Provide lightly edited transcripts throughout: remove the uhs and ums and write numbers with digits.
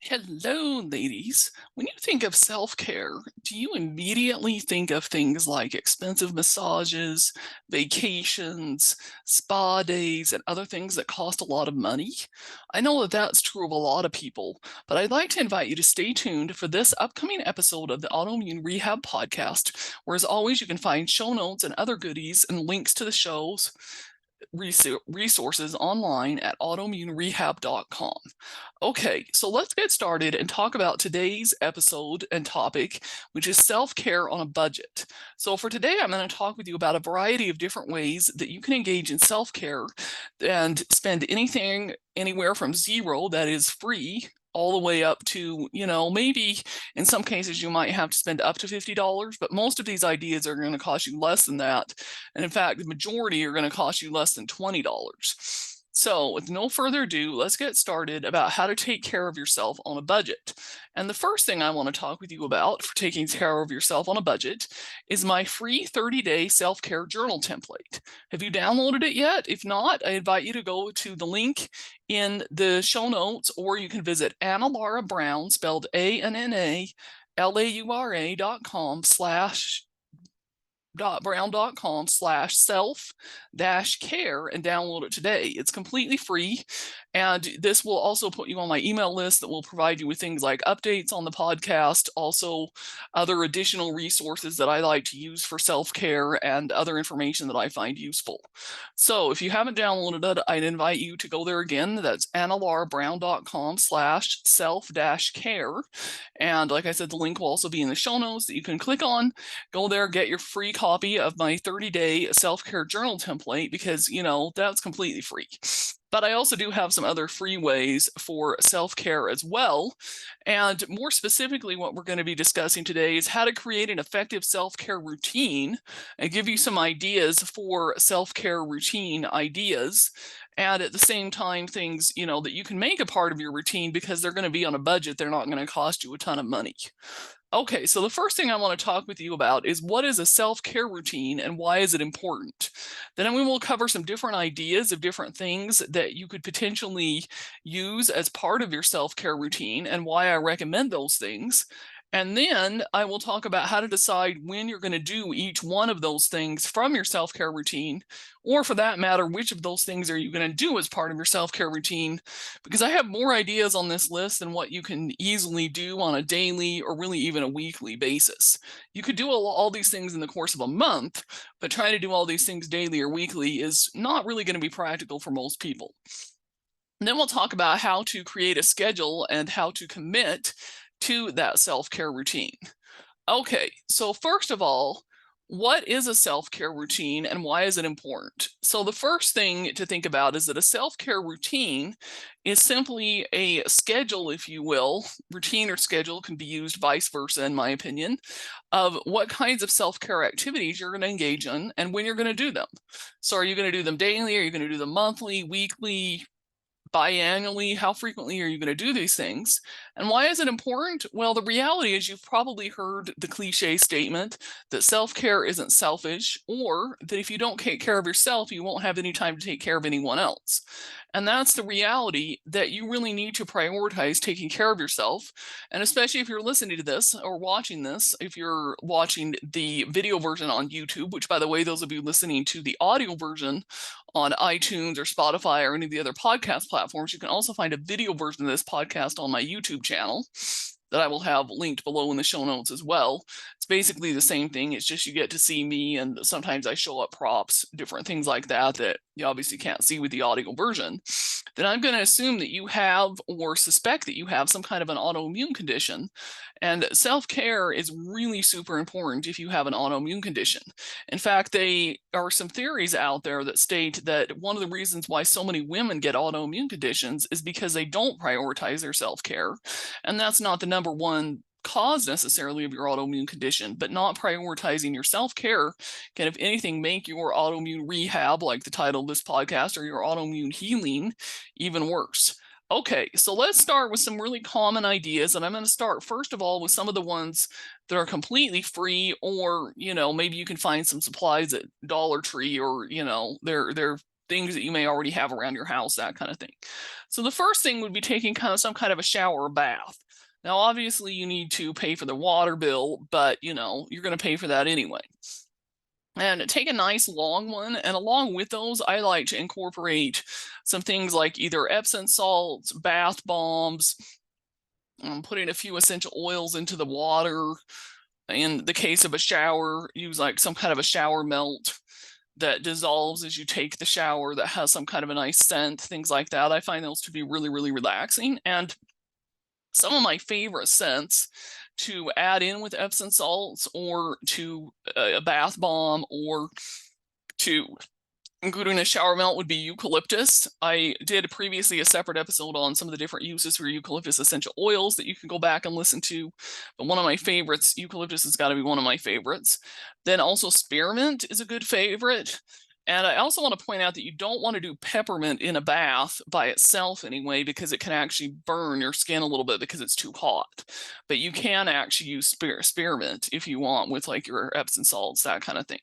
Hello, ladies. When you think of self care, do you immediately think of things like expensive massages, vacations, spa days, and other things that cost a lot of money? I know that that's true of a lot of people, but I'd like to invite you to stay tuned for this upcoming episode of the Autoimmune Rehab Podcast, where, as always, you can find show notes and other goodies and links to the shows resources online at autoimmunerehab.com. Okay, so let's get started and talk about today's episode and topic, which is self care on a budget. So, for today, I'm going to talk with you about a variety of different ways that you can engage in self care and spend anything anywhere from zero, that is free, all the way up to, maybe in some cases you might have to spend up to $50, but most of these ideas are going to cost you less than that. And in fact, the majority are going to cost you less than $20. So, with no further ado, let's get started about how to take care of yourself on a budget. And the first thing I want to talk with you about for taking care of yourself on a budget is my free 30-day self-care journal template. Have you downloaded it yet? If not, I invite you to go to the link in the show notes, or you can visit Anna Laura Brown, spelled ANNALAURA.com/, brown.com/self-care and download it today. It's completely free. And this will also put you on my email list that will provide you with things like updates on the podcast, also other additional resources that I like to use for self-care and other information that I find useful. So if you haven't downloaded it, I'd invite you to go there again. That's annalaurabrown.com/self-care. And like I said, the link will also be in the show notes that you can click on. Go there, get your free copy of my 30-day self-care journal template because, that's completely free. But I also do have some other free ways for self-care as well. And more specifically, what we're going to be discussing today is how to create an effective self-care routine and give you some ideas for self-care routine ideas. And at the same time, things, that you can make a part of your routine because they're going to be on a budget. They're not going to cost you a ton of money. Okay, so the first thing I want to talk with you about is what is a self-care routine and why is it important? Then we will cover some different ideas of different things that you could potentially use as part of your self-care routine and why I recommend those things. And then I will talk about how to decide when you're going to do each one of those things from your self-care routine, or for that matter, which of those things are you going to do as part of your self-care routine, because I have more ideas on this list than what you can easily do on a daily or really even a weekly basis. You could do all these things in the course of a month, but trying to do all these things daily or weekly is not really going to be practical for most people. And then we'll talk about how to create a schedule and how to commit to that self-care routine. Okay, so first of all, what is a self-care routine and why is it important? So the first thing to think about is that a self-care routine is simply a schedule, if you will. Routine or schedule can be used vice versa, in my opinion, of what kinds of self-care activities you're going to engage in and when you're going to do them. So are you going to do them daily? Are you going to do them monthly, weekly, biannually? How frequently are you going to do these things? And why is it important? Well, the reality is you've probably heard the cliche statement that self-care isn't selfish, or that if you don't take care of yourself, you won't have any time to take care of anyone else. And that's the reality, that you really need to prioritize taking care of yourself. And especially if you're listening to this or watching this, if you're watching the video version on YouTube, which, by the way, those of you listening to the audio version on iTunes or Spotify or any of the other podcast platforms, you can also find a video version of this podcast on my YouTube channel that I will have linked below in the show notes as well. It's basically the same thing. It's just you get to see me, and sometimes I show up props, different things like that you obviously can't see with the audio version. Then I'm going to assume that you have, or suspect that you have, some kind of an autoimmune condition. And self-care is really super important if you have an autoimmune condition. In fact, there are some theories out there that state that one of the reasons why so many women get autoimmune conditions is because they don't prioritize their self-care. And that's not the number one cause necessarily of your autoimmune condition, but not prioritizing your self-care can, if anything, make your autoimmune rehab, like the title of this podcast, or your autoimmune healing even worse. Okay, so let's start with some really common ideas, and I'm going to start first of all with some of the ones that are completely free, or maybe you can find some supplies at Dollar Tree, or they're things that you may already have around your house, that kind of thing. So the first thing would be taking some kind of a shower or bath. Now, obviously, you need to pay for the water bill, but you're going to pay for that anyway. And take a nice long one, and along with those, I like to incorporate some things like either Epsom salts, bath bombs, putting a few essential oils into the water. In the case of a shower, use like some kind of a shower melt that dissolves as you take the shower that has some kind of a nice scent, things like that. I find those to be really, really relaxing. And some of my favorite scents to add in with Epsom salts or to a bath bomb or to including a shower melt would be eucalyptus. I did previously a separate episode on some of the different uses for eucalyptus essential oils that you can go back and listen to. But one of my favorites, eucalyptus has got to be one of my favorites. Then also spearmint is a good favorite. And I also want to point out that you don't want to do peppermint in a bath by itself anyway, because it can actually burn your skin a little bit because it's too hot. But you can actually use spearmint if you want with like your Epsom salts, that kind of thing.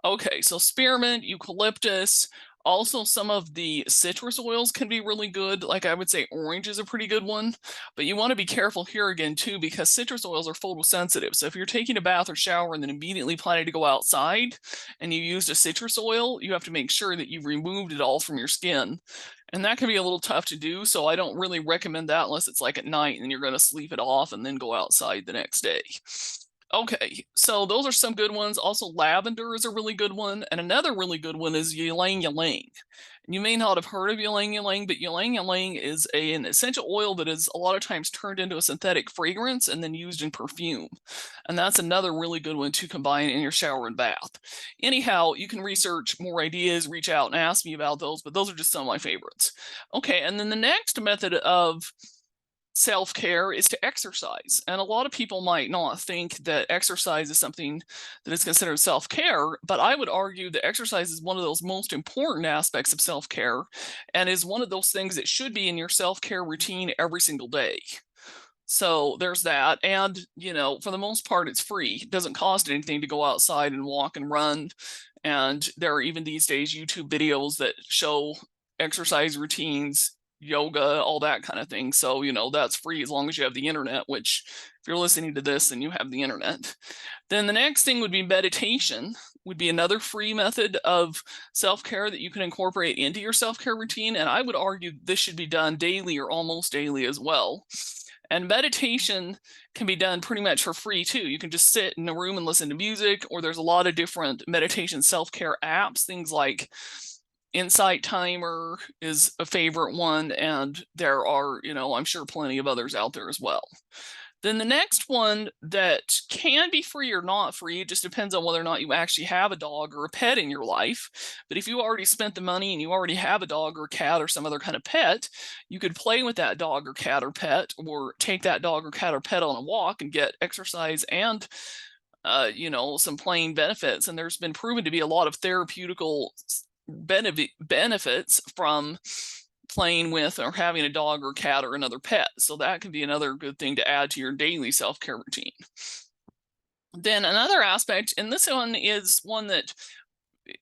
Okay, so spearmint, eucalyptus, also some of the citrus oils can be really good. Like I would say orange is a pretty good one, but you want to be careful here again too, because citrus oils are photosensitive. So if you're taking a bath or shower and then immediately planning to go outside and you used a citrus oil, you have to make sure that you've removed it all from your skin. And that can be a little tough to do, so I don't really recommend that unless it's like at night and you're going to sleep it off and then go outside the next day. Okay, so those are some good ones. Also, lavender is a really good one. And another really good one is ylang ylang. You may not have heard of ylang ylang, but ylang ylang is an essential oil that is a lot of times turned into a synthetic fragrance and then used in perfume. And that's another really good one to combine in your shower and bath. Anyhow, you can research more ideas, reach out and ask me about those, but those are just some of my favorites. Okay, and then the next method of self-care is to exercise. And a lot of people might not think that exercise is something that is considered self-care, but I would argue that exercise is one of those most important aspects of self-care and is one of those things that should be in your self-care routine every single day. So there's that. And, for the most part, it's free. It doesn't cost anything to go outside and walk and run. And there are even these days YouTube videos that show exercise routines, yoga, all that kind of thing. So, that's free as long as you have the internet, which if you're listening to this, then you have the internet. Then the next thing would be meditation, would be another free method of self-care that you can incorporate into your self-care routine. And I would argue this should be done daily or almost daily as well. And meditation can be done pretty much for free too. You can just sit in a room and listen to music, or there's a lot of different meditation self-care apps, things like Insight Timer is a favorite one, and there are, I'm sure plenty of others out there as well. Then the next one that can be free or not free, it just depends on whether or not you actually have a dog or a pet in your life. But if you already spent the money and you already have a dog or a cat or some other kind of pet, you could play with that dog or cat or pet, or take that dog or cat or pet on a walk and get exercise and some plain benefits. And there's been proven to be a lot of therapeutical benefits from playing with or having a dog or cat or another pet. So that can be another good thing to add to your daily self-care routine. Then another aspect, and this one is one that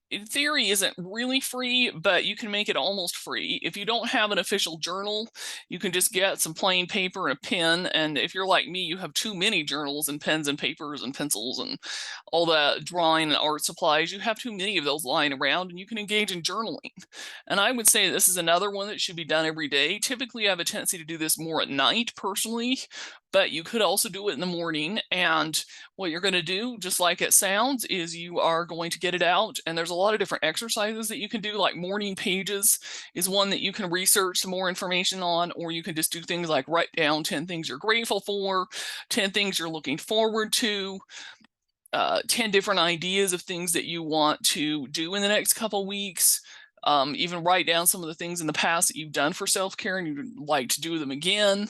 in theory isn't really free, but you can make it almost free. If you don't have an official journal, you can just get some plain paper and a pen. And if you're like me, you have too many journals and pens and papers and pencils and all that drawing and art supplies. You have too many of those lying around, and you can engage in journaling. And I would say this is another one that should be done every day. Typically, I have a tendency to do this more at night personally, but you could also do it in the morning. And what you're going to do, just like it sounds, is you are going to get it out. And there's a lot of different exercises that you can do, like morning pages is one that you can research some more information on, or you can just do things like write down 10 things you're grateful for, 10 things you're looking forward to, 10 different ideas of things that you want to do in the next couple weeks. Even write down some of the things in the past that you've done for self-care and you'd like to do them again,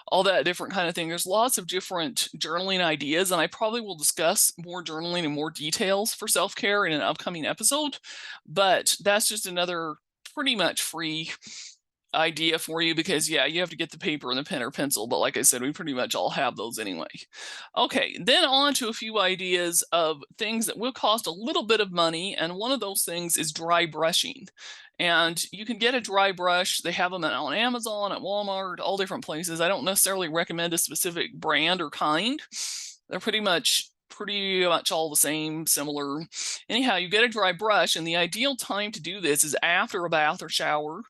all that different kind of thing. There's lots of different journaling ideas, and I probably will discuss more journaling and more details for self-care in an upcoming episode, but that's just another pretty much free idea for you because, yeah, you have to get the paper and the pen or pencil, but like I said, we pretty much all have those anyway. Okay, then on to a few ideas of things that will cost a little bit of money, and one of those things is dry brushing. And you can get a dry brush. They have them on Amazon, at Walmart, all different places. I don't necessarily recommend a specific brand or kind. They're pretty much all the same, similar. Anyhow, you get a dry brush, and the ideal time to do this is after a bath or shower,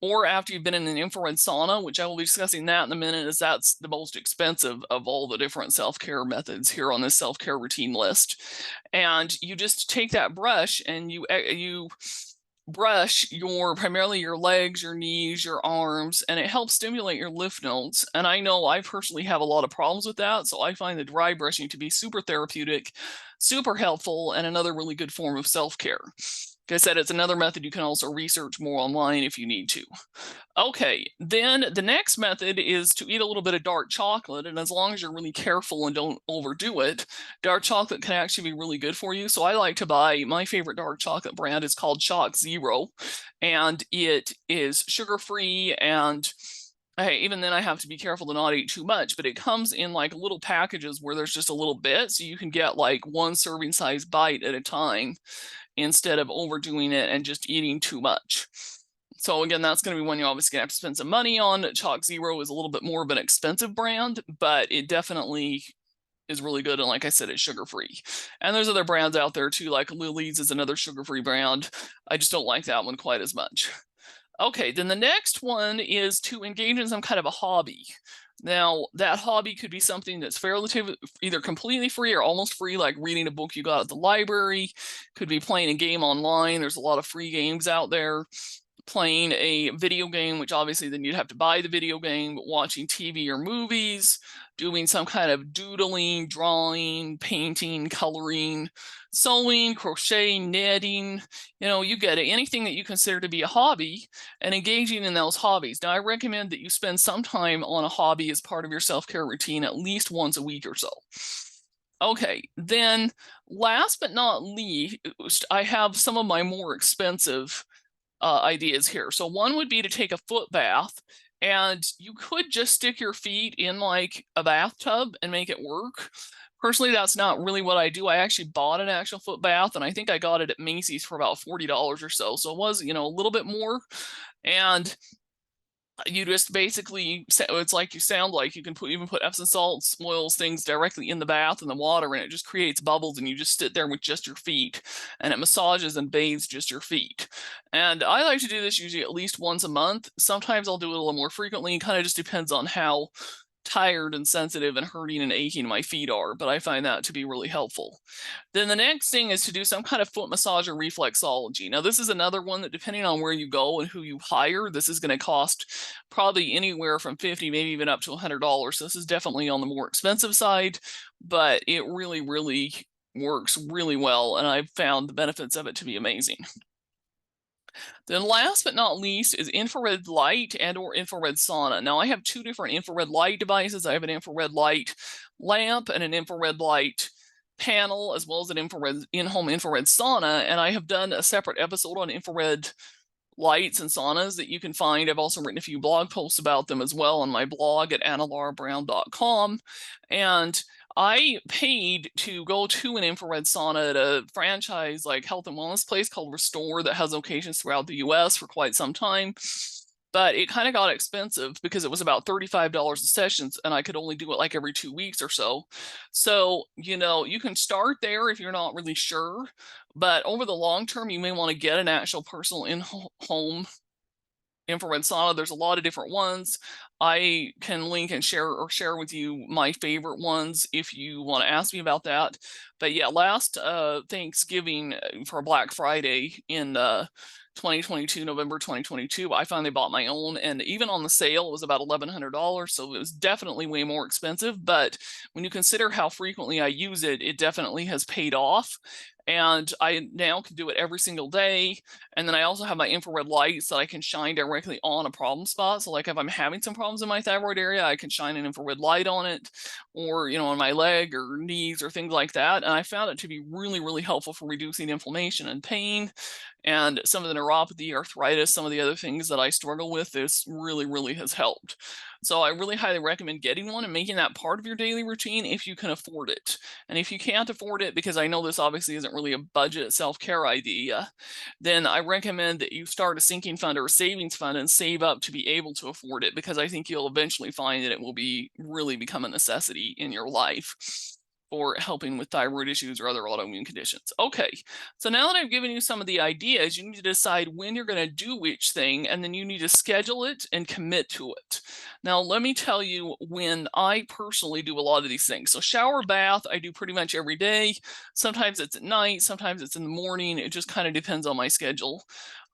or after you've been in an infrared sauna, which I will be discussing that in a minute, as that's the most expensive of all the different self-care methods here on this self-care routine list. And you just take that brush and you brush primarily your legs, your knees, your arms, and it helps stimulate your lymph nodes. And I know I personally have a lot of problems with that, so I find the dry brushing to be super therapeutic, super helpful, and another really good form of self-care. Like I said, it's another method you can also research more online if you need to. Okay, then the next method is to eat a little bit of dark chocolate, and as long as you're really careful and don't overdo it, dark chocolate can actually be really good for you. So I like to buy, my favorite dark chocolate brand is called Choc Zero, and it is sugar-free, and even then I have to be careful to not eat too much, but it comes in like little packages where there's just a little bit, so you can get like one serving size bite at a time, instead of overdoing it and just eating too much. So again, that's going to be one you're obviously going to have to spend some money on. Choc Zero is a little bit more of an expensive brand, but it definitely is really good. And like I said, it's sugar-free. And there's other brands out there too, like Lily's is another sugar-free brand. I just don't like that one quite as much. Okay, then the next one is to engage in some kind of a hobby. Now, that hobby could be something that's fairly either completely free or almost free, like reading a book you got at the library. Could be playing a game online. There's a lot of free games out there. Playing a video game, which obviously then you'd have to buy the video game, but watching TV or movies, doing some kind of doodling, drawing, painting, coloring, sewing, crocheting, knitting, you get it, anything that you consider to be a hobby, and engaging in those hobbies. Now, I recommend that you spend some time on a hobby as part of your self-care routine at least once a week or so. Okay, then last but not least, I have some of my more expensive ideas here. So one would be to take a foot bath, and you could just stick your feet in like a bathtub and make it work. Personally, that's not really what I do. I actually bought an actual foot bath, and I think I got it at Macy's for about $40 or so. So it was, a little bit more. And you just basically, it's like you sound like you can even put Epsom salts, oils, things directly in the bath and the water, and it just creates bubbles, and you just sit there with just your feet, and it massages and bathes just your feet. And I like to do this usually at least once a month. Sometimes I'll do it a little more frequently. It kind of just depends on how tired and sensitive and hurting and aching my feet are, but I find that to be really helpful. Then the next thing is to do some kind of foot massage or reflexology. Now, this is another one that, depending on where you go and who you hire, this is going to cost probably anywhere from $50, maybe even up to $100. So this is definitely on the more expensive side, but it really, really works really well, and I've found the benefits of it to be amazing. Then last but not least is infrared light and or infrared sauna. Now, I have two different infrared light devices. I have an infrared light lamp and an infrared light panel, as well as an in-home infrared sauna. And I have done a separate episode on infrared lights and saunas that you can find. I've also written a few blog posts about them as well on my blog at annalaurabrown.com. And I paid to go to an infrared sauna at a franchise like health and wellness place called Restore that has locations throughout the US for quite some time. But it kind of got expensive because it was about $35 a session, and I could only do it like every 2 weeks or so. So, you can start there if you're not really sure, but over the long term, you may want to get an actual personal in-home infrared sauna. There's a lot of different ones. I can link and share with you my favorite ones if you want to ask me about that. But yeah, last Thanksgiving for Black Friday in 2022, November 2022, I finally bought my own, and even on the sale, it was about $1,100. So it was definitely way more expensive. But when you consider how frequently I use it, it definitely has paid off. And I now can do it every single day. And then I also have my infrared lights that I can shine directly on a problem spot. So like if I'm having some problems in my thyroid area, I can shine an infrared light on it, or, on my leg or knees or things like that. And I found it to be really, really helpful for reducing inflammation and pain. And some of the neuropathy, arthritis, some of the other things that I struggle with, this really, really has helped. So I really highly recommend getting one and making that part of your daily routine if you can afford it. And if you can't afford it, because I know this obviously isn't really a budget self-care idea, then I recommend that you start a sinking fund or a savings fund and save up to be able to afford it, because I think you'll eventually find that it will be really become a necessity in your life for helping with thyroid issues or other autoimmune conditions. Okay, so now that I've given you some of the ideas, you need to decide when you're going to do which thing, and then you need to schedule it and commit to it. Now, let me tell you when I personally do a lot of these things. So shower, bath, I do pretty much every day. Sometimes it's at night, sometimes it's in the morning. It just kind of depends on my schedule.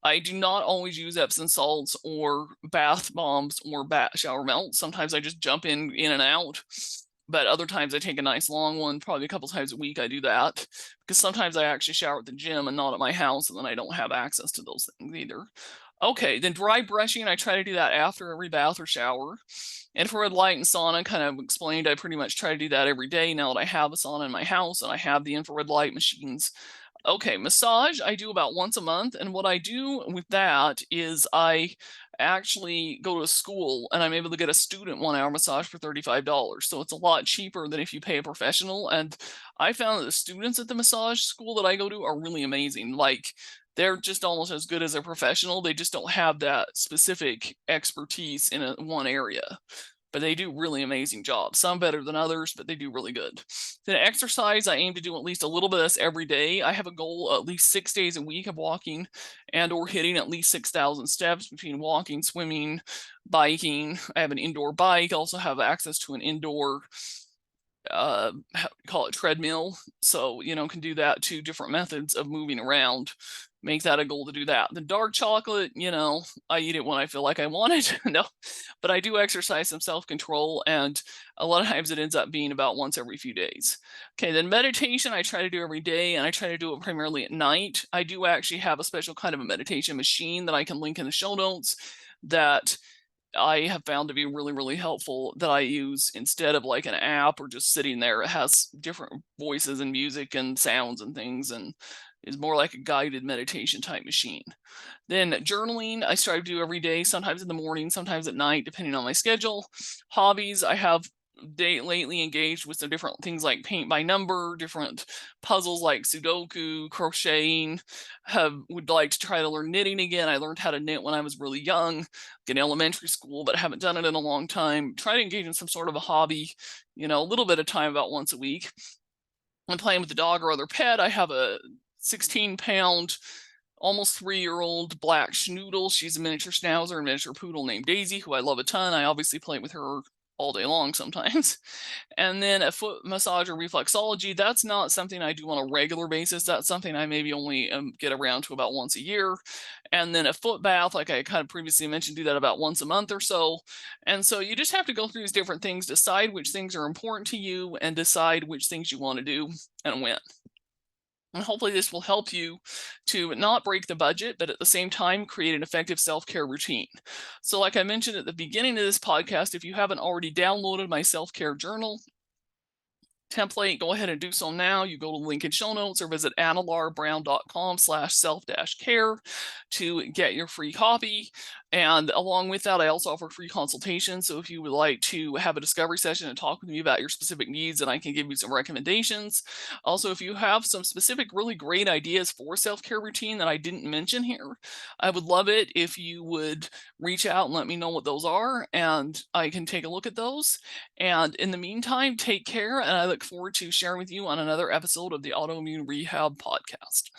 I do not always use Epsom salts or bath bombs or shower melts. Sometimes I just jump in and out. But other times I take a nice long one, probably a couple times a week I do that, because sometimes I actually shower at the gym and not at my house, and then I don't have access to those things either. Okay, then dry brushing, I try to do that after every bath or shower. Infrared light and sauna, kind of explained, I pretty much try to do that every day now that I have a sauna in my house and I have the infrared light machines. Okay, massage, I do about once a month, and what I do with that is I actually go to a school and I'm able to get a student 1-hour massage for $35. So it's a lot cheaper than if you pay a professional. And I found that the students at the massage school that I go to are really amazing. Like, they're just almost as good as a professional. They just don't have that specific expertise in one area, but they do really amazing jobs. Some better than others, but they do really good. Then exercise, I aim to do at least a little bit of this every day. I have a goal at least 6 days a week of walking and or hitting at least 6,000 steps between walking, swimming, biking. I have an indoor bike. I also have access to an indoor call it treadmill. So, can do that, 2 different methods of moving around. Make that a goal to do that. The dark chocolate, I eat it when I feel like I want it. No, but I do exercise some self-control, and a lot of times it ends up being about once every few days. Okay, then meditation, I try to do every day, and I try to do it primarily at night. I do actually have a special kind of a meditation machine that I can link in the show notes that I have found to be really, really helpful, that I use instead of like an app or just sitting there. It has different voices and music and sounds and things, and is more like a guided meditation type machine. Then journaling, I try to do every day, sometimes in the morning, sometimes at night, depending on my schedule. Hobbies, I have lately engaged with some different things like paint by number, different puzzles like Sudoku, crocheting. Would like to try to learn knitting again. I learned how to knit when I was really young, in elementary school, but haven't done it in a long time. Try to engage in some sort of a hobby, a little bit of time about once a week. When playing with the dog or other pet, I have a 16-pound, almost 3-year-old black schnoodle. She's a miniature schnauzer and miniature poodle named Daisy, who I love a ton. I obviously play with her all day long sometimes. And then a foot massage or reflexology, that's not something I do on a regular basis. That's something I maybe only get around to about once a year. And then a foot bath, like I kind of previously mentioned, do that about once a month or so. And so you just have to go through these different things, decide which things are important to you, and decide which things you want to do and when. And hopefully this will help you to not break the budget, but at the same time, create an effective self-care routine. So like I mentioned at the beginning of this podcast, if you haven't already downloaded my self-care journal template, go ahead and do so now. You go to the link in show notes or visit analarbrown.com/self-care to get your free copy. And along with that, I also offer free consultation. So if you would like to have a discovery session and talk with me about your specific needs, and I can give you some recommendations. Also, if you have some specific really great ideas for self-care routine that I didn't mention here, I would love it if you would reach out and let me know what those are, and I can take a look at those. And in the meantime, take care, and I look forward to sharing with you on another episode of the Autoimmune Rehab Podcast.